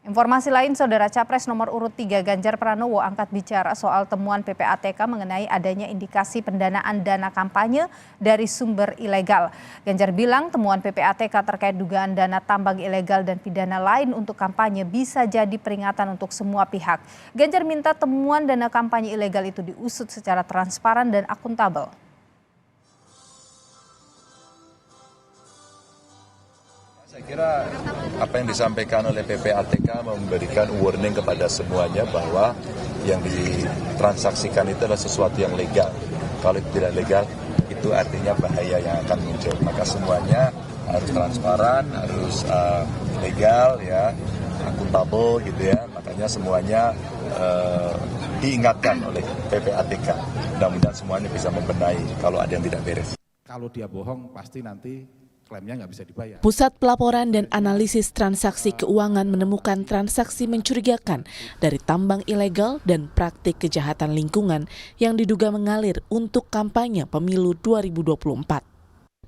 Informasi lain, Saudara Capres nomor urut 3 Ganjar Pranowo angkat bicara soal temuan PPATK mengenai adanya indikasi pendanaan dana kampanye dari sumber ilegal. Ganjar bilang temuan PPATK terkait dugaan dana tambang ilegal dan pidana lain untuk kampanye bisa jadi peringatan untuk semua pihak. Ganjar minta temuan dana kampanye ilegal itu diusut secara transparan dan akuntabel. Saya kira apa yang disampaikan oleh PPATK memberikan warning kepada semuanya bahwa yang ditransaksikan itu adalah sesuatu yang legal. Kalau itu tidak legal, itu artinya bahaya yang akan muncul. Maka semuanya harus transparan, harus legal, ya, akuntabel gitu ya. Makanya semuanya diingatkan oleh PPATK. Mudah-mudahan semuanya bisa membenahi kalau ada yang tidak beres. Kalau dia bohong, pasti nanti klaimnya nggak bisa dibayar. Pusat Pelaporan dan Analisis Transaksi Keuangan menemukan transaksi mencurigakan dari tambang ilegal dan praktik kejahatan lingkungan yang diduga mengalir untuk kampanye pemilu 2024.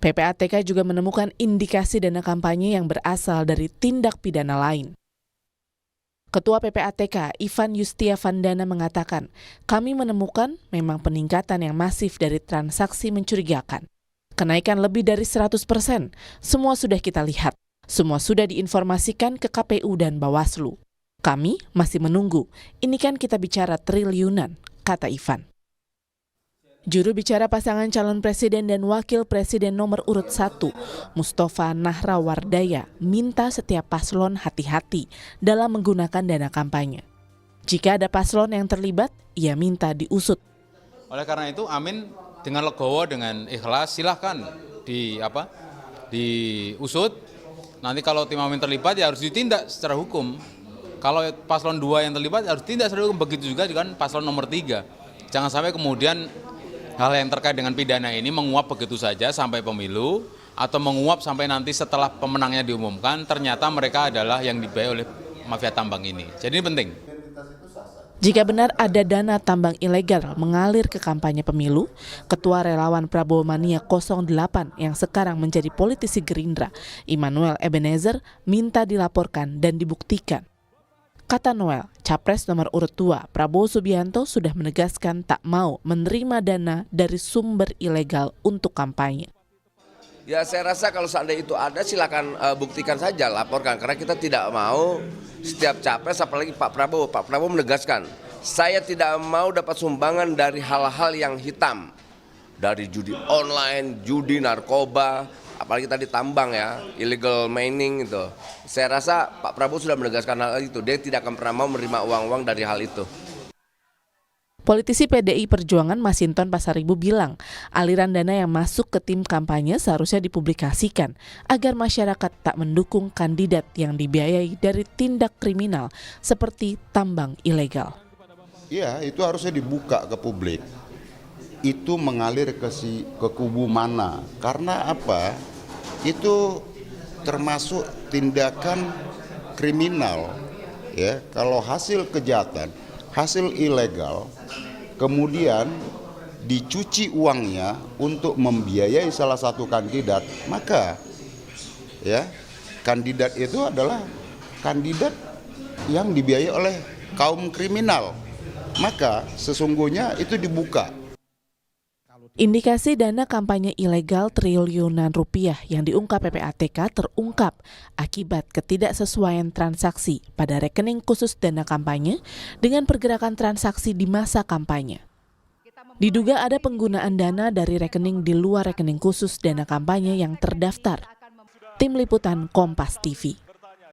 PPATK juga menemukan indikasi dana kampanye yang berasal dari tindak pidana lain. Ketua PPATK, Ivan Yustiavandana mengatakan, kami menemukan memang peningkatan yang masif dari transaksi mencurigakan. Kenaikan lebih dari 100%, semua sudah kita lihat. Semua sudah diinformasikan ke KPU dan Bawaslu. Kami masih menunggu, ini kan kita bicara triliunan, kata Ivan. Juru bicara pasangan calon presiden dan wakil presiden nomor urut 1, Mustafa Nahrawardaya, minta setiap paslon hati-hati dalam menggunakan dana kampanye. Jika ada paslon yang terlibat, ia minta diusut. Oleh karena itu, Amin dengan legowo, dengan ikhlas, silahkan diusut. Nanti kalau tim Amin terlibat ya harus ditindak secara hukum. Kalau paslon 2 yang terlibat harus ditindak secara hukum. Begitu juga dengan paslon nomor 3. Jangan sampai kemudian hal yang terkait dengan pidana ini menguap begitu saja sampai pemilu, atau menguap sampai nanti setelah pemenangnya diumumkan, ternyata mereka adalah yang dibayar oleh mafia tambang ini. Jadi ini penting. Jika benar ada dana tambang ilegal mengalir ke kampanye pemilu, Ketua Relawan Prabowo Mania 08 yang sekarang menjadi politisi Gerindra, Immanuel Ebenezer, minta dilaporkan dan dibuktikan. Kata Noel, Capres nomor urut 2, Prabowo Subianto sudah menegaskan tak mau menerima dana dari sumber ilegal untuk kampanye. Ya, saya rasa kalau seandainya itu ada, silakan buktikan saja, laporkan. Karena kita tidak mau setiap capres, apalagi Pak Prabowo menegaskan, saya tidak mau dapat sumbangan dari hal-hal yang hitam. Dari judi online, judi, narkoba, apalagi tadi tambang ya, illegal mining itu. Saya rasa Pak Prabowo sudah menegaskan hal itu, dia tidak akan pernah mau menerima uang-uang dari hal itu. Politisi PDI Perjuangan Masinton Pasaribu bilang, aliran dana yang masuk ke tim kampanye seharusnya dipublikasikan agar masyarakat tak mendukung kandidat yang dibiayai dari tindak kriminal seperti tambang ilegal. Iya, itu harusnya dibuka ke publik. Itu mengalir ke kubu mana? Karena apa? Itu termasuk tindakan kriminal. Ya, kalau hasil kejahatan, hasil ilegal, kemudian dicuci uangnya untuk membiayai salah satu kandidat, maka ya kandidat itu adalah kandidat yang dibiayai oleh kaum kriminal. Maka sesungguhnya itu dibuka. Indikasi dana kampanye ilegal triliunan rupiah yang diungkap PPATK terungkap akibat ketidaksesuaian transaksi pada rekening khusus dana kampanye dengan pergerakan transaksi di masa kampanye. Diduga ada penggunaan dana dari rekening di luar rekening khusus dana kampanye yang terdaftar. Tim Liputan Kompas TV.